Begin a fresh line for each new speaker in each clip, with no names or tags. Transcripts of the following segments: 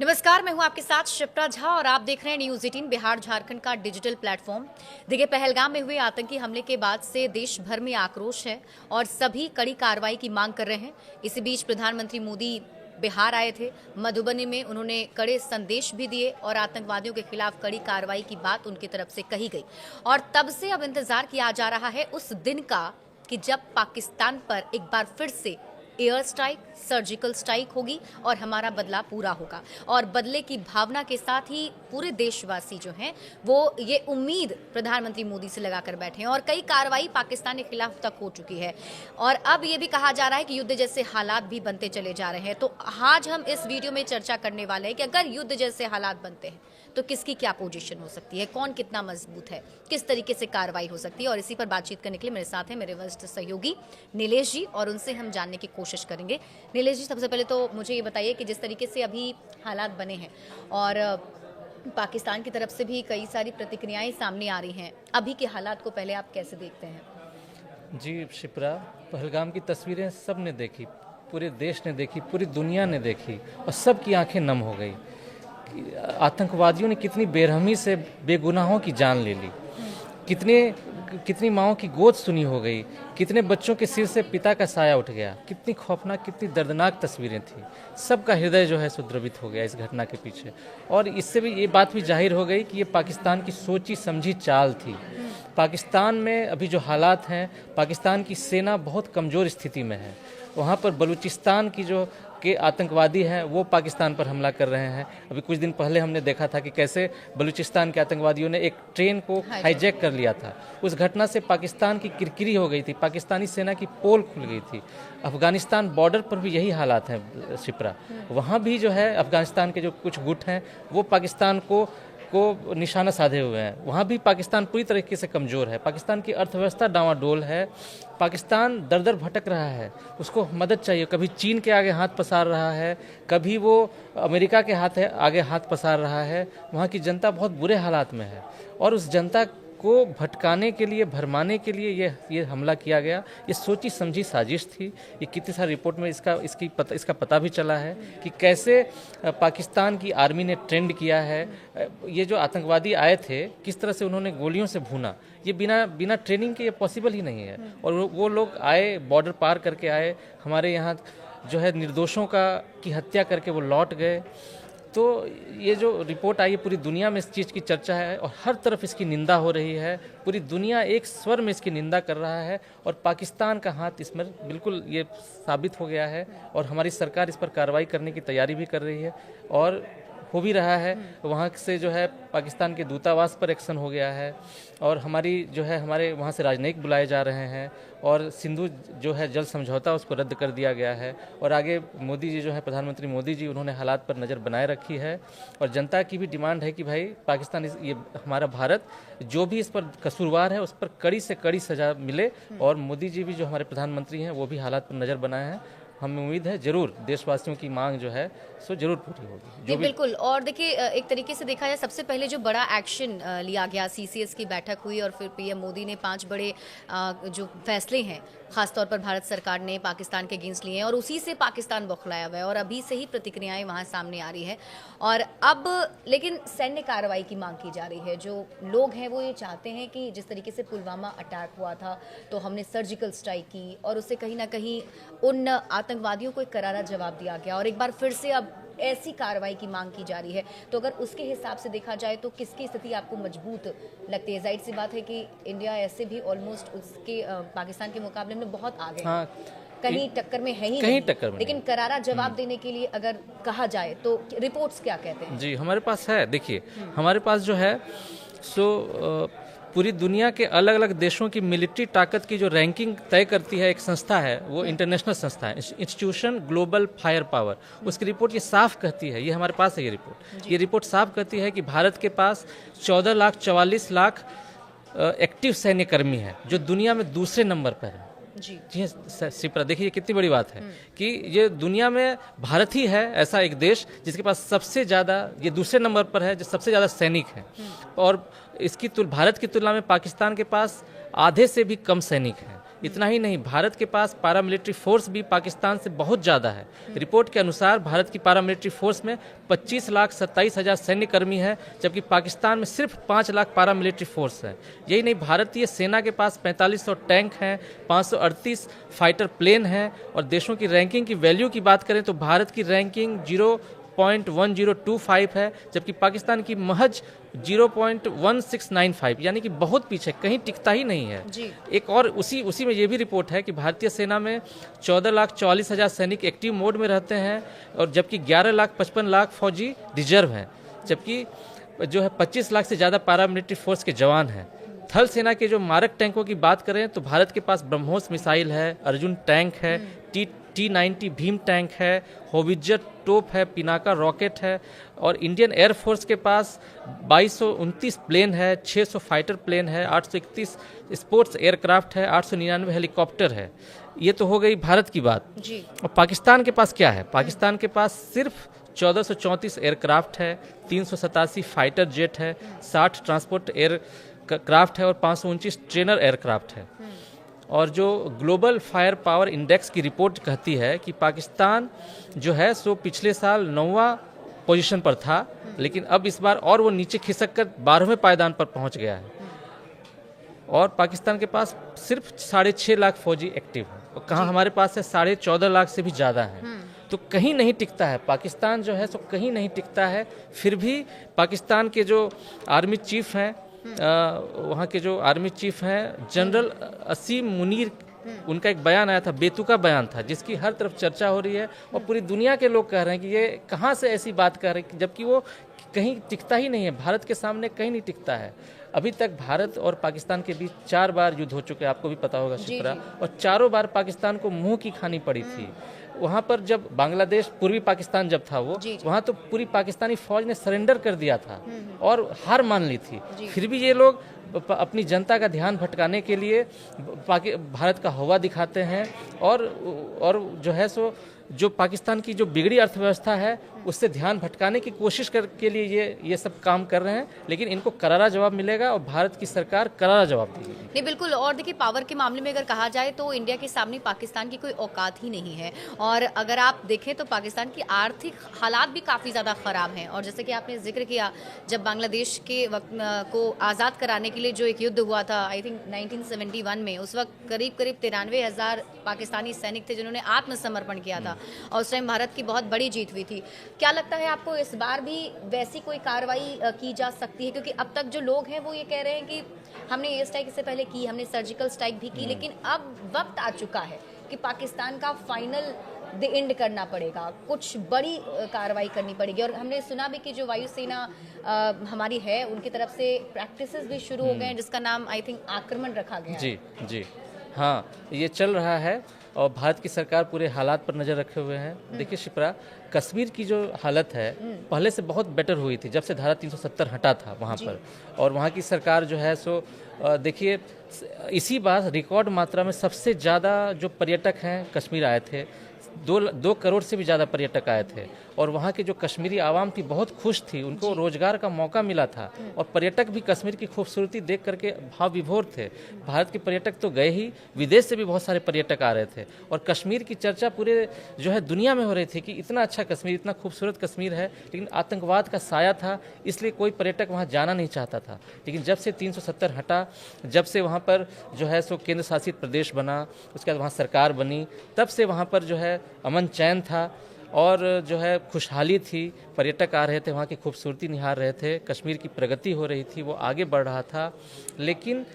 नमस्कार, मैं हूं आपके साथ शिप्रा झा और आप देख रहे हैं न्यूज़ 18 बिहार झारखंड का डिजिटल प्लेटफॉर्म। देखिए, पहलगाम में हुए आतंकी हमले के बाद से देश भर में आक्रोश है और सभी कड़ी कार्रवाई की मांग कर रहे हैं। इसी बीच प्रधानमंत्री मोदी बिहार आए थे। मधुबनी में उन्होंने कड़े संदेश भी दिए और आतंकवादियों के खिलाफ कड़ी कार्रवाई की बात उनकी तरफ से कही गई। और तब से अब इंतजार किया जा रहा है उस दिन का कि जब पाकिस्तान पर एक बार फिर से एयर स्ट्राइक, सर्जिकल स्ट्राइक होगी और हमारा बदला पूरा होगा। और बदले की भावना के साथ ही पूरे देशवासी जो हैं वो ये उम्मीद प्रधानमंत्री मोदी से लगाकर बैठे हैं और कई कार्रवाई पाकिस्तान के खिलाफ तक हो चुकी है। और अब ये भी कहा जा रहा है कि युद्ध जैसे हालात भी बनते चले जा रहे हैं। तो आज हम इस वीडियो में चर्चा करने वाले हैं कि अगर युद्ध जैसे हालात बनते हैं तो किसकी क्या पोजीशन हो सकती है, कौन कितना मजबूत है, किस तरीके से कार्रवाई हो सकती है। और इसी पर बातचीत करने के लिए मेरे साथ हैं मेरे वरिष्ठ सहयोगी नीलेश जी और उनसे हम जानने की कोशिश करेंगे। नीलेश जी, सबसे पहले तो मुझे ये बताइए कि जिस तरीके से अभी हालात बने हैं और पाकिस्तान की तरफ से भी कई सारी प्रतिक्रियाएं सामने आ रही हैं, अभी के हालात को पहले आप कैसे देखते हैं?
जी शिप्रा, पहलगाम की तस्वीरें सब ने देखी, पूरे देश ने देखी, पूरी दुनिया ने देखी और सब की आंखें नम हो गई। आतंकवादियों ने कितनी बेरहमी से बेगुनाहों की जान ले ली, कितनी माँओं की गोद सुनी हो गई, कितने बच्चों के सिर से पिता का साया उठ गया। कितनी खौफनाक, कितनी दर्दनाक तस्वीरें थी। सबका हृदय जो है सुद्रवित हो गया इस घटना के पीछे। और इससे भी ये बात भी जाहिर हो गई कि ये पाकिस्तान की सोची समझी चाल थी। पाकिस्तान में अभी जो हालात हैं, पाकिस्तान की सेना बहुत कमज़ोर स्थिति में है। वहाँ पर बलूचिस्तान की जो के आतंकवादी हैं वो पाकिस्तान पर हमला कर रहे हैं। अभी कुछ दिन पहले हमने देखा था कि कैसे बलूचिस्तान के आतंकवादियों ने एक ट्रेन को हाईजैक कर लिया था। उस घटना से पाकिस्तान की किरकिरी हो गई थी, पाकिस्तानी सेना की पोल खुल गई थी। अफगानिस्तान बॉर्डर पर भी यही हालात हैं शिप्रा। वहाँ भी जो है अफगानिस्तान के जो कुछ गुट हैं वो पाकिस्तान को निशाना साधे हुए हैं। वहाँ भी पाकिस्तान पूरी तरीके से कमज़ोर है। पाकिस्तान की अर्थव्यवस्था डावाडोल है। पाकिस्तान दर दर भटक रहा है, उसको मदद चाहिए। कभी चीन के आगे हाथ पसार रहा है, कभी वो अमेरिका के आगे हाथ पसार रहा है। वहाँ की जनता बहुत बुरे हालात में है और उस जनता को भटकाने के लिए, भरमाने के लिए ये हमला किया गया। ये सोची समझी साजिश थी। ये कितनी सारी रिपोर्ट में इसका पता भी चला है कि कैसे पाकिस्तान की आर्मी ने ट्रेंड किया है। ये जो आतंकवादी आए थे, किस तरह से उन्होंने गोलियों से भूना, ये बिना ट्रेनिंग के ये पॉसिबल ही नहीं है। और वो लोग आए, बॉर्डर पार करके आए, हमारे यहाँ जो है निर्दोषों की हत्या करके वो लौट गए। तो ये जो रिपोर्ट आई है, पूरी दुनिया में इस चीज़ की चर्चा है और हर तरफ इसकी निंदा हो रही है। पूरी दुनिया एक स्वर में इसकी निंदा कर रहा है और पाकिस्तान का हाथ इसमें बिल्कुल ये साबित हो गया है। और हमारी सरकार इस पर कार्रवाई करने की तैयारी भी कर रही है और हो भी रहा है। वहाँ से जो है पाकिस्तान के दूतावास पर एक्शन हो गया है और हमारे वहाँ से राजनयिक बुलाए जा रहे हैं और सिंधु जो है जल समझौता उसको रद्द कर दिया गया है। और आगे मोदी जी जो है, प्रधानमंत्री मोदी जी, उन्होंने हालात पर नज़र बनाए रखी है और जनता की भी डिमांड है कि भाई पाकिस्तान, ये हमारा भारत जो भी इस पर कसूरवार है उस पर कड़ी से कड़ी सजा मिले। और मोदी जी भी जो हमारे प्रधानमंत्री हैं वो भी हालात पर नज़र बनाए हैं। हमें उम्मीद है जरूर देशवासियों की मांग जो है सो जरूर पूरी होगी।
जी बिल्कुल। और देखिए, एक तरीके से देखा जाए, सबसे पहले जो बड़ा एक्शन लिया गया, सीसीएस की बैठक हुई और फिर पीएम मोदी ने 5 बड़े जो फैसले हैं खासतौर पर भारत सरकार ने पाकिस्तान के अगेंस्ट लिए हैं और उसी से पाकिस्तान बौखलाया हुआ है और अभी से ही प्रतिक्रियाएं वहां सामने आ रही है। और अब लेकिन सैन्य कार्रवाई की मांग की जा रही है। जो लोग हैं वो ये चाहते हैं कि जिस तरीके से पुलवामा अटैक हुआ था तो हमने सर्जिकल स्ट्राइक की और उससे कहीं ना कहीं उन आतंकवादियों को एक करारा जवाब दिया गया और एक बार फिर से अब ऐसी कार्रवाई की मांग की जा रही है। तो अगर उसके हिसाब से देखा जाए तो किसकी स्थिति आपको मजबूत लगती है? जाहिर सी बात है कि इंडिया ऐसे भी ऑलमोस्ट उसके पाकिस्तान के मुकाबले में बहुत आगे है। कहीं टक्कर में है ही नहीं, टक्कर में लेकिन करारा जवाब देने के लिए अगर कहा जाए तो रिपोर्ट्स क्या कहते हैं? जी,
हमारे पास है। देखिए, हमारे पास जो है सो पूरी दुनिया के अलग अलग देशों की मिलिट्री ताकत की जो रैंकिंग तय करती है एक संस्था है, वो इंटरनेशनल संस्था है, इंस्टीट्यूशन ग्लोबल फायर पावर। उसकी रिपोर्ट ये साफ कहती है, ये हमारे पास है ये रिपोर्ट साफ कहती है कि भारत के पास 14,44,00,000 एक्टिव सैन्यकर्मी है जो दुनिया में दूसरे नंबर पर है। जी शिप्रा, देखिए कितनी बड़ी बात है कि ये दुनिया में भारत ही है ऐसा एक देश जिसके पास सबसे ज़्यादा, ये दूसरे नंबर पर है जो सबसे ज़्यादा सैनिक हैं। और भारत की तुलना में पाकिस्तान के पास आधे से भी कम सैनिक हैं। इतना ही नहीं, भारत के पास पारामिलिट्री फोर्स भी पाकिस्तान से बहुत ज़्यादा है। रिपोर्ट के अनुसार भारत की पारामिलिट्री फोर्स में 25,27,000 सैन्यकर्मी है, जबकि पाकिस्तान में सिर्फ 5 लाख पारामिलिट्री फोर्स है। यही नहीं, भारतीय सेना के पास 4500 टैंक हैं, 538 फाइटर प्लेन हैं, और देशों की रैंकिंग की वैल्यू की बात करें तो भारत की रैंकिंग 0.1025 है, जबकि पाकिस्तान की महज 0.1695, यानी कि बहुत पीछे, कहीं टिकता ही नहीं है
जी।
एक और उसी में ये भी रिपोर्ट है कि भारतीय सेना में 14,40,000 सैनिक एक्टिव मोड में रहते हैं, और जबकि 11,55,00,000 फौजी रिजर्व हैं, जबकि जो है 25 लाख से ज़्यादा पारामिलिट्री फोर्स के जवान हैं। थल सेना के जो मारक टैंकों की बात करें तो भारत के पास ब्रह्मोस मिसाइल है, अर्जुन टैंक है, T-90 भीम टैंक है, होवित्जर तोप है, पिनाका रॉकेट है, और इंडियन एयरफोर्स के पास 2229 प्लेन है, 600 फाइटर प्लेन है, 831 स्पोर्ट्स एयरक्राफ्ट है, 899 हेलीकॉप्टर है। ये तो हो गई भारत की बात
जी।
और पाकिस्तान के पास क्या है? पाकिस्तान के पास सिर्फ 1434 एयरक्राफ्ट है, 387 फाइटर जेट है, 60 ट्रांसपोर्ट एयरक्राफ्ट है और 529 ट्रेनर एयरक्राफ्ट है। और जो ग्लोबल फायर पावर इंडेक्स की रिपोर्ट कहती है कि पाकिस्तान जो है सो पिछले साल 9वां पोजीशन पर था, लेकिन अब इस बार और वो नीचे खिसक कर 12वें पायदान पर पहुंच गया है। और पाकिस्तान के पास सिर्फ 6.5 लाख फौजी एक्टिव है, और कहाँ हमारे पास है 14.5 लाख से भी ज़्यादा है। तो कहीं नहीं टिकता है पाकिस्तान जो है सो कहीं नहीं टिकता है। फिर भी पाकिस्तान के जो आर्मी चीफ हैं, वहाँ के जो आर्मी चीफ हैं जनरल असीम मुनीर, उनका एक बयान आया था, बेतुका बयान था, जिसकी हर तरफ चर्चा हो रही है और पूरी दुनिया के लोग कह रहे हैं कि ये कहाँ से ऐसी बात कह रहे हैं, जबकि वो कहीं टिकता ही नहीं है, भारत के सामने कहीं नहीं टिकता है। अभी तक भारत और पाकिस्तान के बीच 4 बार युद्ध हो चुके हैं, आपको भी पता होगा शिप्रा, और चारों बार पाकिस्तान को मुंह की खानी पड़ी थी। वहाँ पर जब बांग्लादेश पूर्वी पाकिस्तान जब था वो, वहाँ तो पूरी पाकिस्तानी फौज ने सरेंडर कर दिया था और हार मान ली थी। फिर भी ये लोग अपनी जनता का ध्यान भटकाने के लिए भारत का हवा दिखाते हैं, और जो है सो जो पाकिस्तान की जो बिगड़ी अर्थव्यवस्था है उससे ध्यान भटकाने की कोशिश के लिए ये सब काम कर रहे हैं। लेकिन इनको करारा जवाब मिलेगा और भारत की सरकार करारा जवाब देगी।
नहीं, बिल्कुल। और देखिए, पावर के मामले में अगर कहा जाए तो इंडिया के सामने पाकिस्तान की कोई औकात ही नहीं है। और अगर आप देखें तो पाकिस्तान की आर्थिक हालात भी काफ़ी ज़्यादा ख़राब हैं। और जैसे कि आपने जिक्र किया, जब बांग्लादेश के वक्त को आज़ाद कराने के लिए जो एक युद्ध हुआ था, आई थिंक 1971 में, उस वक्त करीब 93,000 पाकिस्तानी सैनिक थे जिन्होंने आत्मसमर्पण किया था, और उस टाइम भारत की बहुत बड़ी जीत हुई थी। क्या लगता है आपको इस बार भी वैसी कोई कार्रवाई की जा सकती है? क्योंकि अब तक जो लोग हैं वो ये कह रहे हैं कि हमने एयर स्ट्राइक इससे पहले की, हमने सर्जिकल स्ट्राइक भी की, लेकिन अब वक्त आ चुका है कि पाकिस्तान का फाइनल द एंड करना पड़ेगा, कुछ बड़ी कार्रवाई करनी पड़ेगी। और हमने सुना भी कि जो वायुसेना हमारी है उनकी तरफ से प्रैक्टिसेस भी शुरू हो गए हैं, जिसका नाम आई थिंक आक्रमण रखा गया है।
जी हाँ, ये चल रहा है और भारत की सरकार पूरे हालात पर नज़र रखे हुए हैं। देखिए शिप्रा, कश्मीर की जो हालत है पहले से बहुत बेटर हुई थी जब से धारा 370 हटा था वहाँ पर, और वहाँ की सरकार जो है सो देखिए इसी बार रिकॉर्ड मात्रा में सबसे ज़्यादा जो पर्यटक हैं कश्मीर आए थे, 2 करोड़ से भी ज़्यादा पर्यटक आए थे, और वहाँ की जो कश्मीरी आवाम थी बहुत खुश थी, उनको रोजगार का मौका मिला था, और पर्यटक भी कश्मीर की खूबसूरती देख करके भाव विभोर थे। भारत के पर्यटक तो गए ही, विदेश से भी बहुत सारे पर्यटक आ रहे थे, और कश्मीर की चर्चा पूरे जो है दुनिया में हो रही थी कि इतना अच्छा कश्मीर, इतना खूबसूरत कश्मीर है, लेकिन आतंकवाद का साया था, इसलिए कोई पर्यटक वहाँ जाना नहीं चाहता था। लेकिन जब से 370 हटा, जब से वहाँ पर जो है सो केंद्र शासित प्रदेश बना, उसके बाद वहाँ सरकार बनी, तब से वहाँ पर जो है अमन चैन था और जो है खुशहाली थी, पर्यटक आ रहे थे, वहाँ की खूबसूरती निहार रहे थे, कश्मीर की प्रगति हो रही थी, वो आगे बढ़ रहा था। लेकिन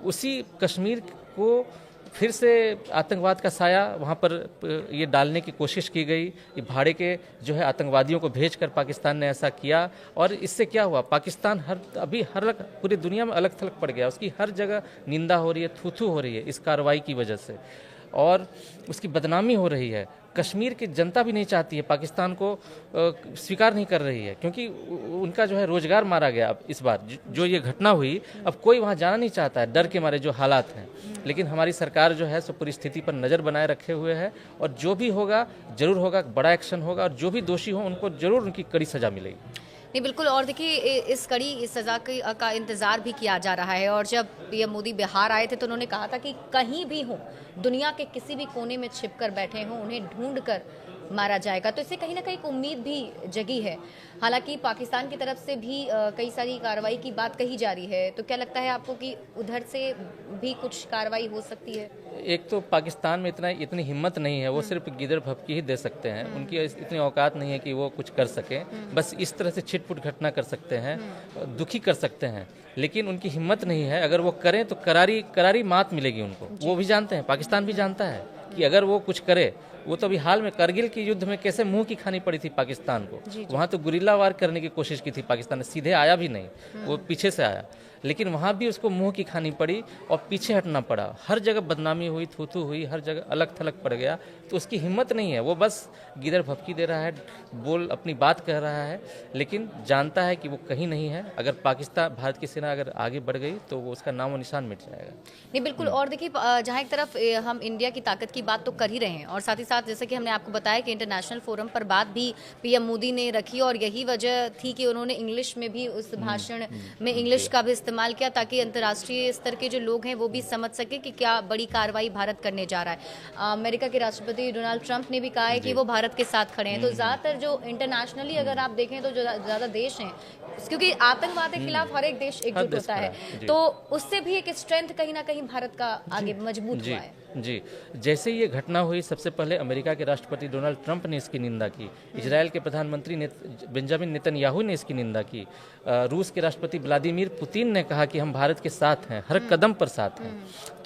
उसी कश्मीर को फिर से आतंकवाद का साया वहाँ पर ये डालने की कोशिश की गई। ये भाड़े के जो है आतंकवादियों को भेजकर पाकिस्तान ने ऐसा किया, और इससे क्या हुआ, पाकिस्तान अभी पूरी दुनिया में अलग थलग पड़ गया, उसकी हर जगह निंदा हो रही है, थू हो रही है इस कार्रवाई की वजह से, और उसकी बदनामी हो रही है। कश्मीर की जनता भी नहीं चाहती है, पाकिस्तान को स्वीकार नहीं कर रही है, क्योंकि उनका जो है रोजगार मारा गया। अब इस बार जो ये घटना हुई, अब कोई वहाँ जाना नहीं चाहता है, डर के मारे जो हालात हैं। लेकिन हमारी सरकार जो है सो पूरी स्थिति पर नज़र बनाए रखे हुए है, और जो भी होगा जरूर होगा, बड़ा एक्शन होगा, और जो भी दोषी हो उनको जरूर उनकी कड़ी सजा मिलेगी।
नहीं बिल्कुल, और देखिए इस कड़ी इस सज़ा का इंतज़ार भी किया जा रहा है। और जब पीएम मोदी बिहार आए थे तो उन्होंने कहा था कि कहीं भी हो, दुनिया के किसी भी कोने में छिप कर बैठे हों, उन्हें ढूंढ कर मारा जाएगा। तो इससे कहीं ना कहीं एक उम्मीद भी जगी है। हालांकि पाकिस्तान की तरफ से भी कई सारी कार्रवाई की बात कही जा रही है। तो क्या लगता है आपको कि उधर से भी कुछ कार्रवाई हो सकती है?
एक तो पाकिस्तान में इतनी हिम्मत नहीं है, वो सिर्फ गिदड़ भभकी ही दे सकते हैं। उनकी इतनी औकात नहीं है कि वो कुछ कर सकें। बस इस तरह से छिटपुट घटना कर सकते हैं, दुखी कर सकते हैं, लेकिन उनकी हिम्मत नहीं है। अगर वो करें तो करारी करारी मात मिलेगी उनको। वो भी जानते हैं, पाकिस्तान भी जानता है कि अगर वो कुछ करे, वो तो अभी हाल में करगिल के युद्ध में कैसे मुंह की खानी पड़ी थी पाकिस्तान को। वहाँ तो गुरिल्ला वार करने की कोशिश की थी पाकिस्तान ने, सीधे आया भी नहीं, वो पीछे से आया, लेकिन वहाँ भी उसको मुंह की खानी पड़ी और पीछे हटना पड़ा। हर जगह बदनामी हुई, थू थू हुई, हर जगह अलग थलग पड़ गया। तो उसकी हिम्मत नहीं है, वो बस गिदड़ भभकी दे रहा है, बोल अपनी बात कह रहा है, लेकिन जानता है कि वो कहीं नहीं है। अगर पाकिस्तान, भारत की सेना अगर आगे बढ़ गई तो वो उसका नामो निशान मिट जाएगा।
नहीं बिल्कुल, और देखिए जहाँ एक तरफ हम इंडिया की ताकत की बात तो कर ही रहे हैं, और साथ ही साथ जैसे कि हमने आपको बताया कि इंटरनेशनल फोरम पर बात भी पीएम मोदी ने रखी, और यही वजह थी कि उन्होंने इंग्लिश में भी उस भाषण में इंग्लिश का भी इस्तेमाल किया, ताकि अंतर्राष्ट्रीय स्तर के जो लोग हैं वो भी समझ सके कि क्या बड़ी कार्रवाई भारत करने जा रहा है। अमेरिका के राष्ट्रपति डोनाल्ड ट्रंप ने भी कहा है कि वो भारत के साथ खड़े हैं। तो ज़्यादातर जो इंटरनेशनली अगर आप देखें तो जो ज़्यादा देश हैं, क्योंकि आतंकवाद के खिलाफ हर एक देश एकजुट होता है, तो उससे भी एक स्ट्रेंथ कहीं ना कहीं भारत का आगे मजबूत हुआ है।
जी, जैसे ये घटना हुई, सबसे पहले अमेरिका के राष्ट्रपति डोनाल्ड ट्रंप ने इसकी निंदा की, इजराइल के प्रधानमंत्री बेंजामिन नेतन्याहू ने इसकी निंदा की, रूस के राष्ट्रपति व्लादिमीर पुतिन ने कहा कि हम भारत के साथ हैं, हर कदम पर साथ हैं।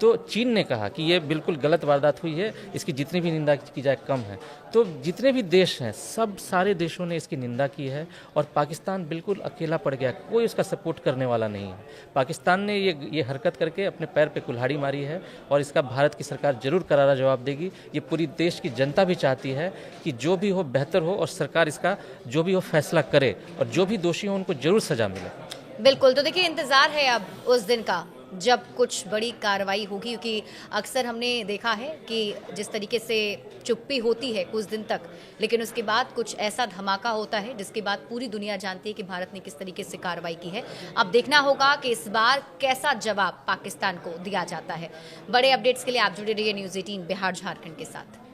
तो चीन ने कहा कि ये बिल्कुल गलत वारदात हुई है, इसकी जितनी भी निंदा की जाए कम है। तो जितने भी देश हैं, सब सारे देशों ने इसकी निंदा की है, और पाकिस्तान बिल्कुल अकेला पड़ गया, कोई उसका सपोर्ट करने वाला नहीं है। पाकिस्तान ने ये हरकत करके अपने पैर पे कुल्हाड़ी मारी है, और इसका भारत की सरकार जरूर करारा जवाब देगी। ये पूरी देश की जनता भी चाहती है कि जो भी हो बेहतर हो, और सरकार इसका जो भी हो फैसला करे, और जो भी दोषी हो उनको जरूर सजा मिले।
बिल्कुल, तो देखिए इंतजार है अब उस दिन का जब कुछ बड़ी कार्रवाई होगी, क्योंकि अक्सर हमने देखा है कि जिस तरीके से चुप्पी होती है कुछ दिन तक, लेकिन उसके बाद कुछ ऐसा धमाका होता है जिसके बाद पूरी दुनिया जानती है कि भारत ने किस तरीके से कार्रवाई की है। अब देखना होगा कि इस बार कैसा जवाब पाकिस्तान को दिया जाता है। बड़े अपडेट्स के लिए आप जुड़े रहिए न्यूज़ 18 बिहार झारखंड के साथ।